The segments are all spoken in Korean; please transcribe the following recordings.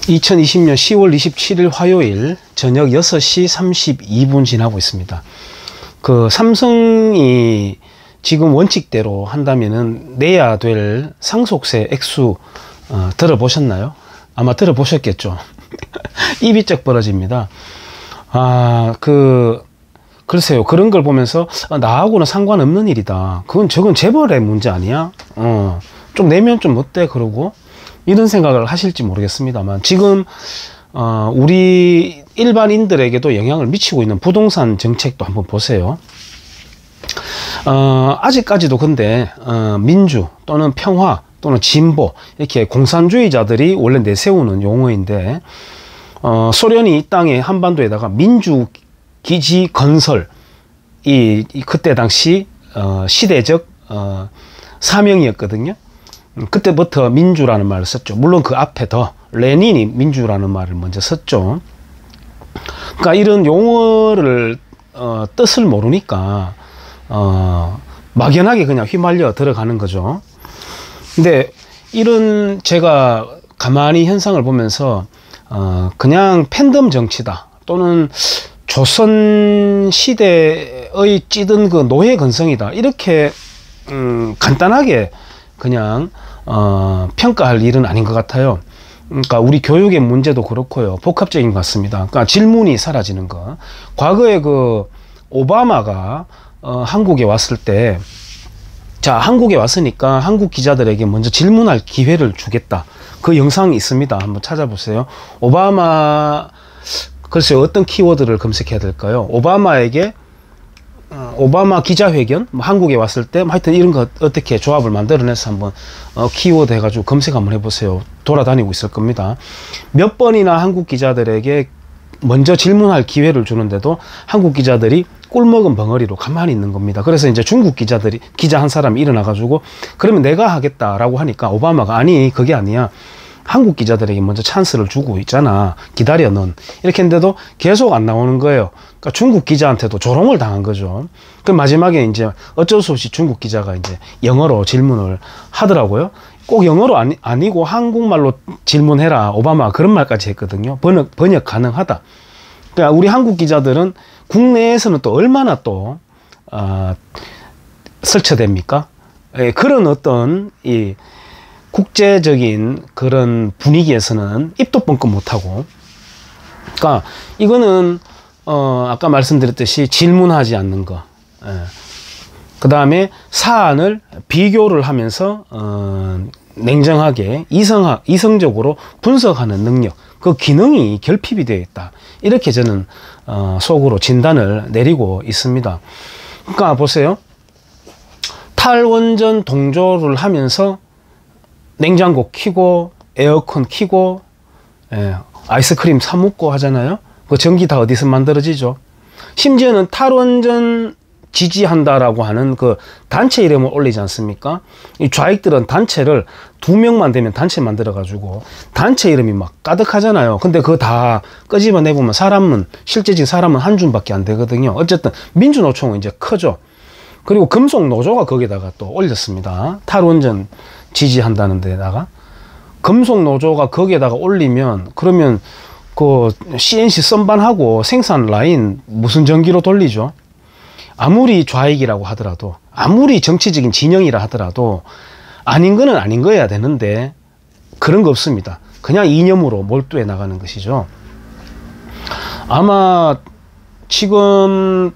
2020년 10월 27일 화요일 저녁 6시 32분 지나고 있습니다. 그 삼성이 지금 원칙대로 한다면은 내야 될 상속세 액수 들어보셨나요? 아마 들어보셨겠죠. 입이 쩍 벌어집니다. 글쎄요. 그런 걸 보면서 나하고는 상관없는 일이다. 저건 재벌의 문제 아니야? 좀 내면 좀 어때? 그러고 이런 생각을 하실지 모르겠습니다만 지금 우리 일반인들에게도 영향을 미치고 있는 부동산 정책도 한번 보세요. 아직까지도 근데 민주 또는 평화 또는 진보 이렇게 공산주의자들이 원래 내세우는 용어인데 소련이 이 땅에 한반도에다가 민주기지 건설 그때 당시 시대적 사명이었거든요. 그때부터 민주라는 말을 썼죠. 물론 그 앞에 더 레닌이 민주라는 말을 먼저 썼죠. 그러니까 이런 용어를 뜻을 모르니까 막연하게 그냥 휘말려 들어가는 거죠. 근데 이런 제가 가만히 현상을 보면서 그냥 팬덤 정치다 또는 조선 시대의 찌든 그 노예 근성이다 이렇게 간단하게 그냥 평가할 일은 아닌 것 같아요. 그러니까 우리 교육의 문제도 그렇고요. 복합적인 것 같습니다. 그러니까 질문이 사라지는 거. 과거에 그 오바마가 한국에 왔을 때 자, 한국에 왔으니까 한국 기자들에게 먼저 질문할 기회를 주겠다. 그 영상이 있습니다. 한번 찾아보세요. 오바마, 글쎄요, 어떤 키워드를 검색해야 될까요? 오바마 기자회견, 한국에 왔을 때, 하여튼 이런 거 어떻게 조합을 만들어내서 한번 키워드 해가지고 검색 한번 해보세요. 돌아다니고 있을 겁니다. 몇 번이나 한국 기자들에게 먼저 질문할 기회를 주는데도 한국 기자들이 꿀먹은 벙어리로 가만히 있는 겁니다. 그래서 이제 중국 기자 한 사람이 일어나가지고 그러면 내가 하겠다라고 하니까 오바마가 아니, 그게 아니야. 한국 기자들에게 먼저 찬스를 주고 있잖아. 기다려, 넌. 이렇게 했는데도 계속 안 나오는 거예요. 그러니까 중국 기자한테도 조롱을 당한 거죠. 그 마지막에 이제 어쩔 수 없이 중국 기자가 이제 영어로 질문을 하더라고요. 꼭 영어로 아니고 한국말로 질문해라. 오바마가 그런 말까지 했거든요. 번역 가능하다. 그러니까 우리 한국 기자들은 국내에서는 또 얼마나 또 설쳐됩니까? 그런 어떤 이 국제적인 그런 분위기에서는 입도 뻥끗 못하고, 그러니까 이거는 아까 말씀드렸듯이 질문하지 않는 거, 그 다음에 사안을 비교를 하면서 냉정하게 이성적으로 분석하는 능력, 그 기능이 결핍이 되어 있다. 이렇게 저는 속으로 진단을 내리고 있습니다. 그러니까 보세요. 탈원전 동조를 하면서 냉장고 켜고 에어컨 켜고 아이스크림 사 먹고 하잖아요. 그 전기 다 어디서 만들어지죠? 심지어는 탈원전 지지한다라고 하는 그 단체 이름을 올리지 않습니까? 이 좌익들은 단체를 2명만 되면 단체 만들어가지고 단체 이름이 막 가득하잖아요. 근데 그거 다 끄집어내보면 실제적인 사람은 한 줌밖에 안 되거든요. 어쨌든 민주노총은 이제 크죠. 그리고 금속노조가 거기다가 또 올렸습니다. 탈원전 지지한다는 데다가 금속노조가 거기에다가 올리면 그러면 그 CNC 선반하고 생산 라인 무슨 전기로 돌리죠? 아무리 좌익이라고 하더라도 아무리 정치적인 진영이라 하더라도 아닌 거는 아닌 거여야 되는데 그런 거 없습니다. 그냥 이념으로 몰두해 나가는 것이죠. 아마 지금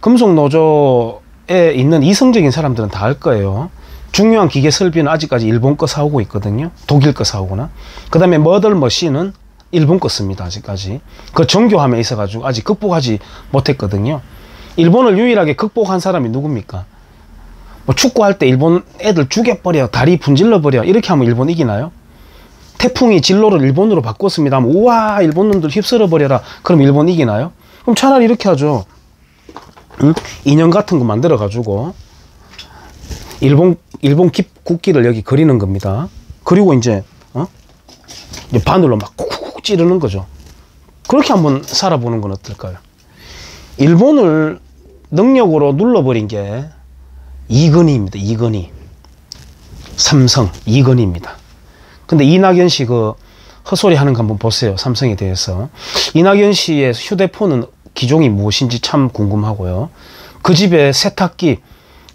금속노조에 있는 이성적인 사람들은 다 알 거예요. 중요한 기계 설비는 아직까지 일본 거 사오고 있거든요. 독일 거 사오거나. 그 다음에 머덜머신은 일본 거 씁니다. 아직까지. 그 정교함에 있어가지고 아직 극복하지 못했거든요. 일본을 유일하게 극복한 사람이 누굽니까? 뭐 축구할 때 일본 애들 죽여버려, 다리 분질러버려, 이렇게 하면 일본 이기나요? 태풍이 진로를 일본으로 바꿨습니다 하면 우와 일본 놈들 휩쓸어버려라, 그럼 일본 이기나요? 그럼 차라리 이렇게 하죠. 응? 인형 같은 거 만들어 가지고 일본 국기를 여기 그리는 겁니다. 그리고 이제 바늘로 막 콕콕 찌르는 거죠. 그렇게 한번 살아보는 건 어떨까요? 일본을 능력으로 눌러버린 게 이건희입니다. 이건희. 삼성 이건희입니다. 근데 이낙연 씨 그 헛소리 하는 거 한번 보세요. 삼성에 대해서. 이낙연 씨의 휴대폰은 기종이 무엇인지 참 궁금하고요. 그 집에 세탁기,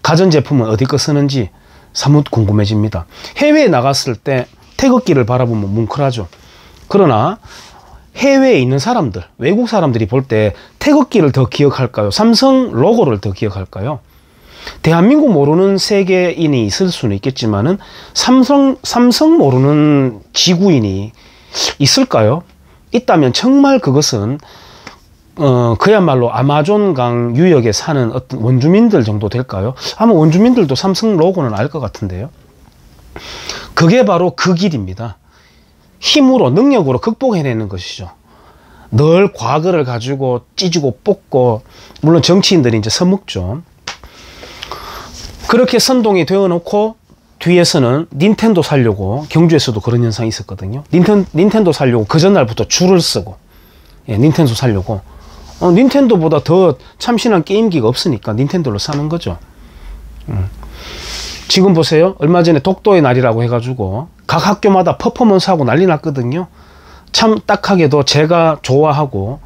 가전제품은 어디 거 쓰는지 사뭇 궁금해집니다. 해외에 나갔을 때 태극기를 바라보면 뭉클하죠. 그러나 해외에 있는 사람들, 외국 사람들이 볼 때 태극기를 더 기억할까요? 삼성 로고를 더 기억할까요? 대한민국 모르는 세계인이 있을 수는 있겠지만은 삼성 모르는 지구인이 있을까요? 있다면 정말 그것은 그야말로 아마존강 유역에 사는 어떤 원주민들 정도 될까요? 아마 원주민들도 삼성 로고는 알 것 같은데요. 그게 바로 그 길입니다. 힘으로, 능력으로 극복해내는 것이죠. 늘 과거를 가지고 찢고 뽑고, 물론 정치인들이 이제 써먹죠. 그렇게 선동이 되어놓고 뒤에서는 닌텐도 사려고, 경주에서도 그런 현상이 있었거든요. 닌텐도 사려고 그 전날부터 줄을 쓰고, 예, 닌텐도 사려고. 닌텐도보다 더 참신한 게임기가 없으니까 닌텐도를 사는 거죠. 지금 보세요. 얼마 전에 독도의 날이라고 해가지고 각 학교마다 퍼포먼스하고 난리 났거든요. 참 딱하게도 제가 좋아하고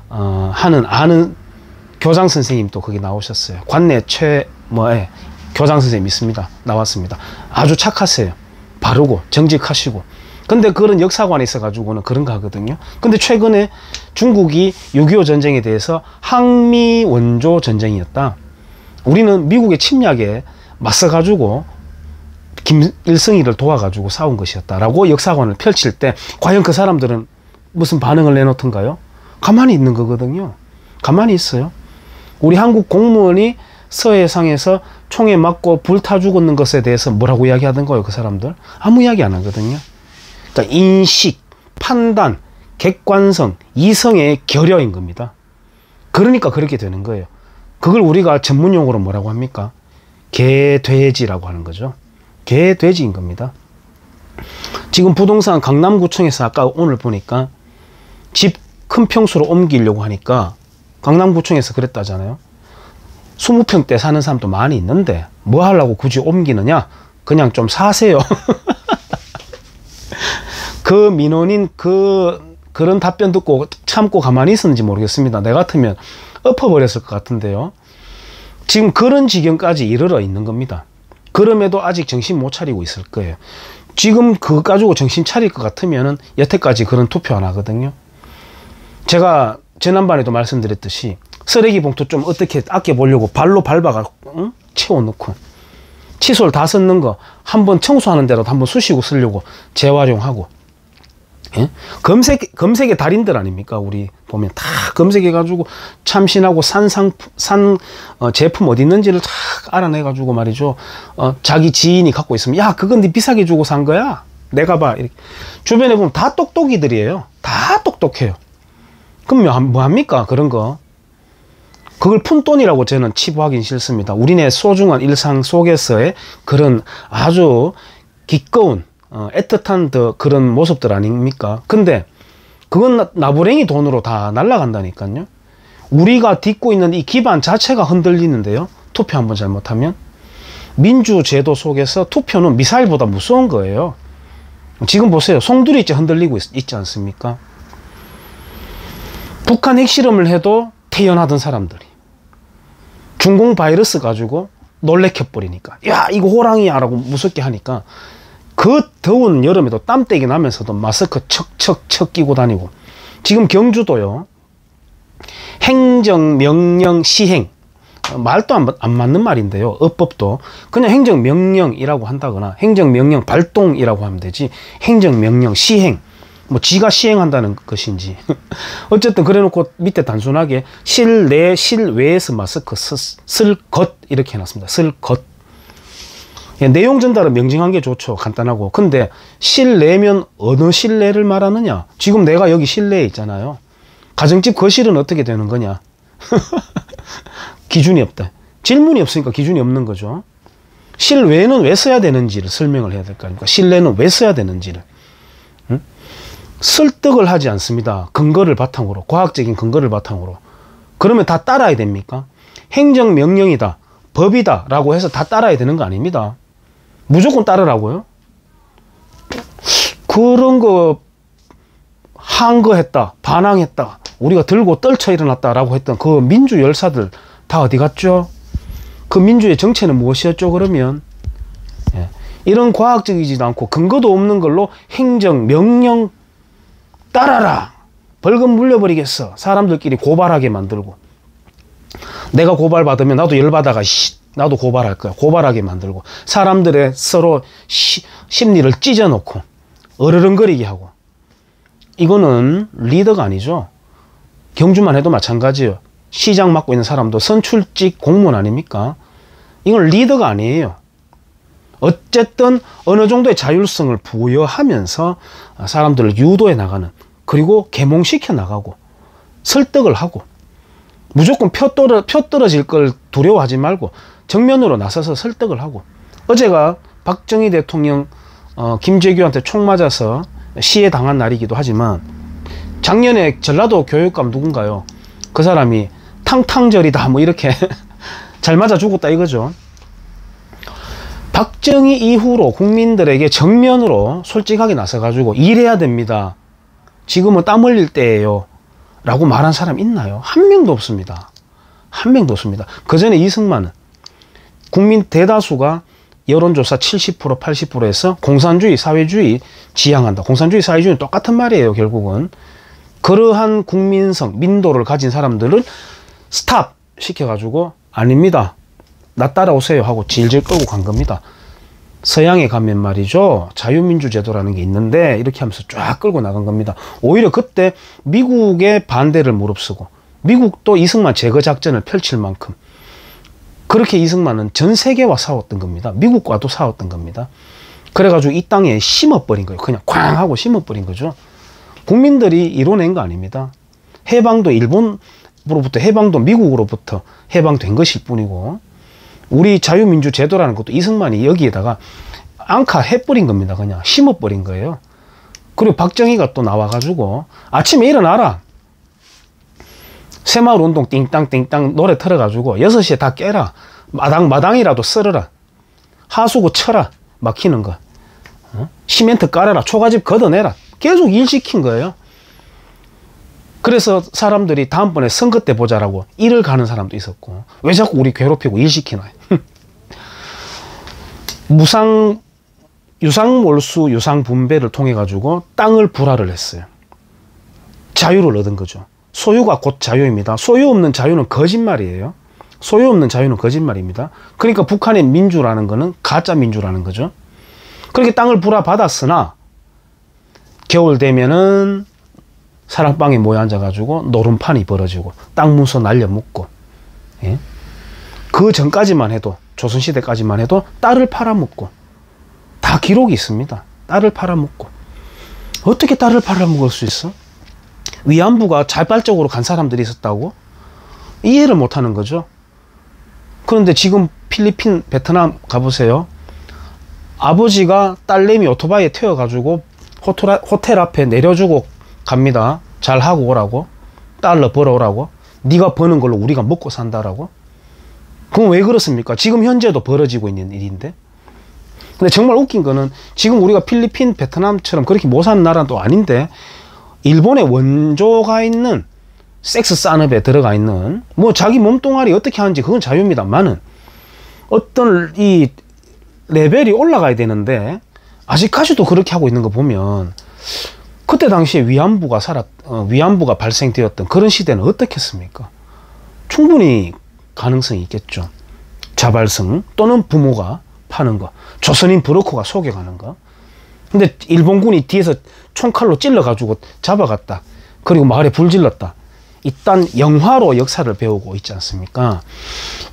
아는 교장 선생님도 거기 나오셨어요. 관내 교장 선생님 있습니다. 나왔습니다. 아주 착하세요. 바르고 정직하시고. 근데 그런 역사관에 있어가지고는 그런 거 하거든요. 근데 최근에 중국이 6.25 전쟁에 대해서 항미 원조 전쟁이었다. 우리는 미국의 침략에 맞서가지고 김일성이를 도와가지고 싸운 것이었다라고 역사관을 펼칠 때 과연 그 사람들은 무슨 반응을 내놓던가요? 가만히 있는 거거든요. 가만히 있어요. 우리 한국 공무원이 서해상에서 총에 맞고 불타 죽었는 것에 대해서 뭐라고 이야기하던가요? 그 사람들 아무 이야기 안 하거든요. 그러니까 인식, 판단, 객관성, 이성의 결여인 겁니다. 그러니까 그렇게 되는 거예요. 그걸 우리가 전문용어로 뭐라고 합니까? 개돼지라고 하는 거죠. 개돼지인 겁니다. 지금 부동산 강남구청에서 아까 오늘 보니까 집 큰 평수로 옮기려고 하니까 강남구청에서 그랬다잖아요. 20평대 사는 사람도 많이 있는데 뭐 하려고 굳이 옮기느냐? 그냥 좀 사세요. 그 민원인 그런 답변 듣고 참고 가만히 있었는지 모르겠습니다. 내 같으면 엎어버렸을 것 같은데요. 지금 그런 지경까지 이르러 있는 겁니다. 그럼에도 아직 정신 못 차리고 있을 거예요. 지금 그거 가지고 정신 차릴 것 같으면은 여태까지 그런 투표 안 하거든요. 제가 지난번에도 말씀드렸듯이 쓰레기 봉투 좀 어떻게 아껴보려고 발로 밟아가 채워놓고 칫솔 다 썼는 거 한번 청소하는 데라도 한번 쑤시고 쓰려고 재활용하고, 예? 검색의 달인들 아닙니까? 우리 보면 다 검색해가지고 참신하고 산 제품 어디 있는지를 다 알아내가지고 말이죠. 자기 지인이 갖고 있으면 야 그건 네 비싸게 주고 산 거야. 내가 봐. 이렇게. 주변에 보면 다 똑똑이들이에요. 다 똑똑해요. 그럼 뭐 합니까? 그런 거. 그걸 푼돈이라고 저는 치부하긴 싫습니다. 우리네 소중한 일상 속에서의 그런 아주 기꺼운 애틋한 그런 모습들 아닙니까? 근데 그건 나부랭이 돈으로 다 날아간다니까요. 우리가 딛고 있는 이 기반 자체가 흔들리는데요. 투표 한번 잘못하면. 민주제도 속에서 투표는 미사일보다 무서운 거예요. 지금 보세요. 송두리째 흔들리고 있지 않습니까? 북한 핵실험을 해도 태연하던 사람들이 중공 바이러스 가지고 놀래켜버리니까 야 이거 호랑이야 라고 무섭게 하니까 그 더운 여름에도 땀때기 나면서도 마스크 척척척 끼고 다니고. 지금 경주도요 행정명령 시행, 말도 안 맞는 말인데요. 어법도 그냥 행정명령이라고 한다거나 행정명령 발동이라고 하면 되지 행정명령 시행 뭐 지가 시행한다는 것인지 어쨌든 그래놓고 밑에 단순하게 실내 실외에서 마스크 쓸 것 이렇게 해놨습니다. 쓸 것. 예, 내용 전달은 명징한 게 좋죠. 간단하고. 근데 실내면 어느 실내를 말하느냐? 지금 내가 여기 실내에 있잖아요. 가정집 거실은 어떻게 되는 거냐? 기준이 없다. 질문이 없으니까 기준이 없는 거죠. 실외는 왜 써야 되는지를 설명을 해야 될 거 아닙니까? 실내는 왜 써야 되는지를. 설득을 하지 않습니다. 근거를 바탕으로, 과학적인 근거를 바탕으로. 그러면 다 따라야 됩니까? 행정명령이다, 법이다 라고 해서 다 따라야 되는 거 아닙니다. 무조건 따르라고요? 그런 거 항거했다, 반항했다, 우리가 들고 떨쳐 일어났다라고 했던 그 민주 열사들 다 어디 갔죠? 그 민주의 정체는 무엇이었죠? 그러면 이런 과학적이지도 않고 근거도 없는 걸로 행정, 명령 따라라, 벌금 물려버리겠어, 사람들끼리 고발하게 만들고, 내가 고발받으면 나도 열받아가 나도 고발할 거야, 고발하게 만들고, 사람들의 서로 심리를 찢어놓고 어르렁거리게 하고. 이거는 리더가 아니죠. 경주만 해도 마찬가지예요. 시장 맡고 있는 사람도 선출직 공무원 아닙니까? 이건 리더가 아니에요. 어쨌든 어느 정도의 자율성을 부여하면서 사람들을 유도해 나가는, 그리고 계몽시켜 나가고 설득을 하고, 무조건 표 떨어질 걸 두려워하지 말고 정면으로 나서서 설득을 하고. 어제가 박정희 대통령 김재규한테 총 맞아서 시해 당한 날이기도 하지만, 작년에 전라도 교육감 누군가요? 그 사람이 탕탕절이다 뭐 이렇게 잘 맞아 죽었다 이거죠. 박정희 이후로 국민들에게 정면으로 솔직하게 나서가지고 일해야 됩니다, 지금은 땀 흘릴 때예요 라고 말한 사람 있나요? 한 명도 없습니다. 한 명도 없습니다. 그 전에 이승만은 국민 대다수가 여론조사 70% 80%에서 공산주의 사회주의 지향한다, 공산주의 사회주의는 똑같은 말이에요. 결국은 그러한 국민성, 민도를 가진 사람들을 스탑 시켜가지고 아닙니다, 나 따라오세요 하고 질질 끌고 간 겁니다. 서양에 가면 말이죠, 자유민주제도라는 게 있는데 이렇게 하면서 쫙 끌고 나간 겁니다. 오히려 그때 미국의 반대를 무릅쓰고, 미국도 이승만 제거 작전을 펼칠 만큼 그렇게 이승만은 전 세계와 싸웠던 겁니다. 미국과도 싸웠던 겁니다. 그래가지고 이 땅에 심어버린 거예요. 그냥 쾅 하고 심어버린 거죠. 국민들이 이뤄낸 거 아닙니다. 해방도 일본으로부터, 해방도 미국으로부터 해방된 것일 뿐이고, 우리 자유민주 제도라는 것도 이승만이 여기에다가 앙카 해버린 겁니다. 그냥 심어버린 거예요. 그리고 박정희가 또 나와가지고 아침에 일어나라, 새마을 운동 띵땅띵땅 노래 틀어가지고 6시에 다 깨라, 마당이라도 썰어라, 하수구 쳐라, 막히는 거, 시멘트 깔아라, 초가집 걷어내라, 계속 일 시킨 거예요. 그래서 사람들이 다음번에 선거 때 보자라고 일을 가는 사람도 있었고, 왜 자꾸 우리 괴롭히고 일 시키나. 유상몰수 유상분배를 통해 가지고 땅을 불화를 했어요. 자유를 얻은 거죠. 소유가 곧 자유입니다. 소유 없는 자유는 거짓말이에요. 소유 없는 자유는 거짓말입니다. 그러니까 북한의 민주라는 거는 가짜 민주라는 거죠. 그렇게 땅을 불화 받았으나 겨울 되면은 사랑방에 모여 앉아가지고 노름판이 벌어지고 땅 문서 날려먹고, 예? 그 전까지만 해도, 조선시대까지만 해도 딸을 팔아먹고, 다 기록이 있습니다. 딸을 팔아먹고. 어떻게 딸을 팔아먹을 수 있어? 위안부가 자발적으로 간 사람들이 있었다고? 이해를 못하는 거죠. 그런데 지금 필리핀, 베트남 가보세요. 아버지가 딸내미 오토바이에 태워가지고 호텔 앞에 내려주고 갑니다. 잘하고 오라고, 달러 벌어오라고, 네가 버는 걸로 우리가 먹고 산다라고. 그건 왜 그렇습니까? 지금 현재도 벌어지고 있는 일인데. 근데 정말 웃긴 거는, 지금 우리가 필리핀, 베트남처럼 그렇게 못 사는 나라는 또 아닌데, 일본의 원조가 있는 섹스 산업에 들어가 있는, 뭐 자기 몸뚱아리 어떻게 하는지 그건 자유입니다만은, 어떤 이 레벨이 올라가야 되는데 아직까지도 그렇게 하고 있는 거 보면, 그때 당시에 위안부가 발생되었던 그런 시대는 어떻겠습니까? 충분히 가능성이 있겠죠. 자발성 또는 부모가 파는 거, 조선인 브로커가 속여가는 거. 근데 일본군이 뒤에서 총칼로 찔러가지고 잡아갔다, 그리고 마을에 불질렀다. 일단 영화로 역사를 배우고 있지 않습니까?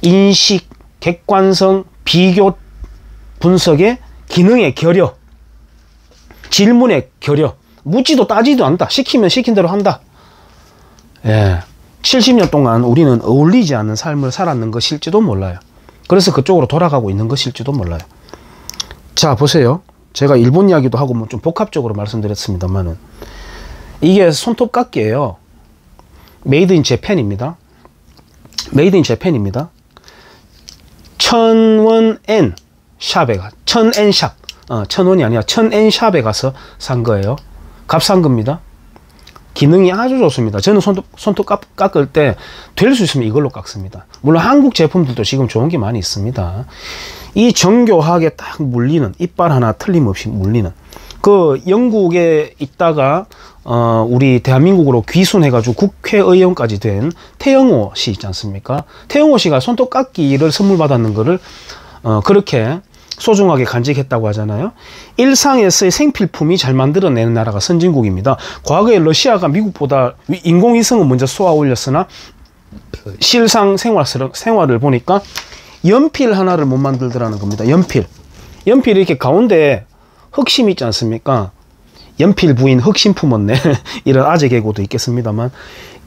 인식, 객관성, 비교 분석의 기능의 결여, 질문의 결여, 묻지도 따지도 않다. 시키면 시킨 대로 한다. 예. 70년 동안 우리는 어울리지 않는 삶을 살았는 것일지도 몰라요. 그래서 그쪽으로 돌아가고 있는 것일지도 몰라요. 자, 보세요. 제가 일본 이야기도 하고 뭐 좀 복합적으로 말씀드렸습니다만은, 이게 손톱깎이에요. 메이드 인 재팬입니다. 메이드 인 재팬입니다. 1000엔 샵에 가, 1000엔 샵, 1000원이 아니라 1000엔 샵에 가서 산 거예요. 값싼 겁니다. 기능이 아주 좋습니다. 저는 손톱 깎을 때 될 수 있으면 이걸로 깎습니다. 물론 한국 제품들도 지금 좋은 게 많이 있습니다. 이 정교하게 딱 물리는, 이빨 하나 틀림없이 물리는, 그 영국에 있다가 우리 대한민국으로 귀순해가지고 국회의원까지 된 태영호 씨 있지 않습니까? 태영호 씨가 손톱 깎기를 선물 받았는 거를 그렇게 소중하게 간직했다고 하잖아요. 일상에서의 생필품이 잘 만들어내는 나라가 선진국입니다. 과거에 러시아가 미국보다 인공위성은 먼저 쏘아 올렸으나 실상 생활을 보니까 연필 하나를 못 만들더라는 겁니다. 연필 이렇게 가운데 흑심 있지 않습니까? 연필 부인 흑심 품었네. 이런 아재 개고도 있겠습니다만,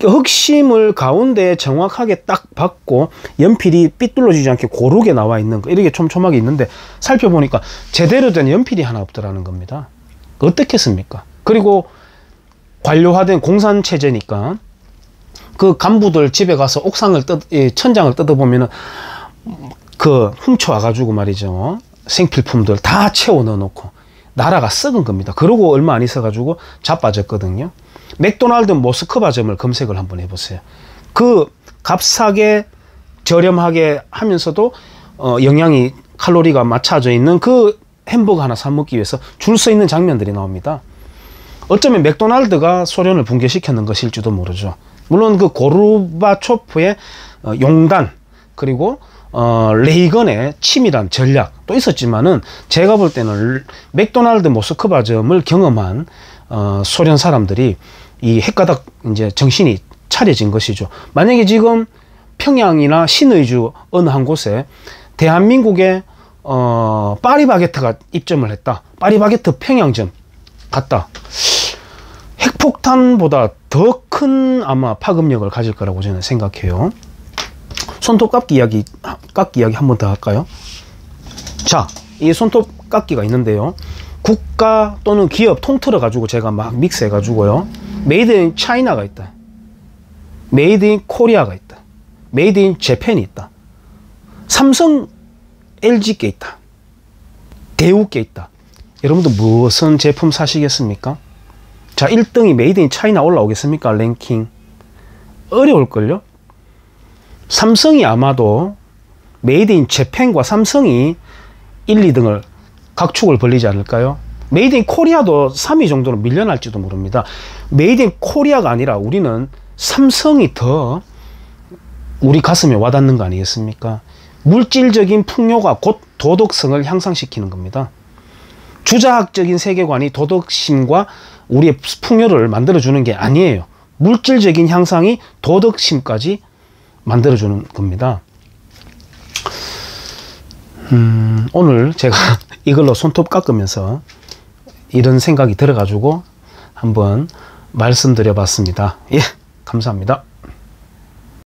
흑심을 가운데 정확하게 딱 받고 연필이 삐뚤어지지 않게 고르게 나와 있는 거, 이렇게 촘촘하게 있는데 살펴보니까 제대로 된 연필이 하나 없더라는 겁니다. 어떻겠습니까? 그리고 관료화된 공산체제니까 그 간부들 집에 가서 천장을 뜯어보면은 훔쳐와가지고 말이죠, 생필품들 다 채워 넣어놓고 나라가 썩은 겁니다. 그러고 얼마 안 있어가지고 자빠졌거든요. 맥도날드 모스크바점을 검색을 한번 해보세요. 그 값싸게 저렴하게 하면서도 영양이 칼로리가 맞춰져 있는 그 햄버거 하나 사 먹기 위해서 줄 서 있는 장면들이 나옵니다. 어쩌면 맥도날드가 소련을 붕괴시켰는 것일지도 모르죠. 물론 그 고르바초프의 용단, 그리고 레이건의 치밀한 전략도 있었지만은, 제가 볼 때는 맥도날드 모스크바점을 경험한 소련 사람들이 이 헷가닥 이제 정신이 차려진 것이죠. 만약에 지금 평양이나 신의주 어느 한 곳에 대한민국의 파리바게트가 입점을 했다, 파리바게트 평양점 갔다, 핵폭탄보다 더 큰 아마 파급력을 가질 거라고 저는 생각해요. 손톱 깎기 이야기 한 번 더 할까요? 자, 이 손톱 깎기가 있는데요, 국가 또는 기업 통틀어 가지고 제가 막 믹스해 가지고요, 메이드 인 차이나가 있다, 메이드 인 코리아가 있다, 메이드 인 재팬이 있다, 삼성 LG께 있다, 대우께 있다. 여러분들 무슨 제품 사시겠습니까? 자, 1등이 메이드 인 차이나 올라오겠습니까? 랭킹 어려울걸요? 삼성이 아마도 메이드 인 재팬과 삼성이 1, 2등을 각축을 벌리지 않을까요? 메이드 인 코리아도 3위 정도로 밀려날지도 모릅니다. 메이드 인 코리아가 아니라 우리는 삼성이 더 우리 가슴에 와닿는 거 아니겠습니까? 물질적인 풍요가 곧 도덕성을 향상시키는 겁니다. 주자학적인 세계관이 도덕심과 우리의 풍요를 만들어주는 게 아니에요. 물질적인 향상이 도덕심까지 만들어주는 겁니다. 오늘 제가 이걸로 손톱 깎으면서 이런 생각이 들어가지고 한번 말씀드려 봤습니다. 예, 감사합니다.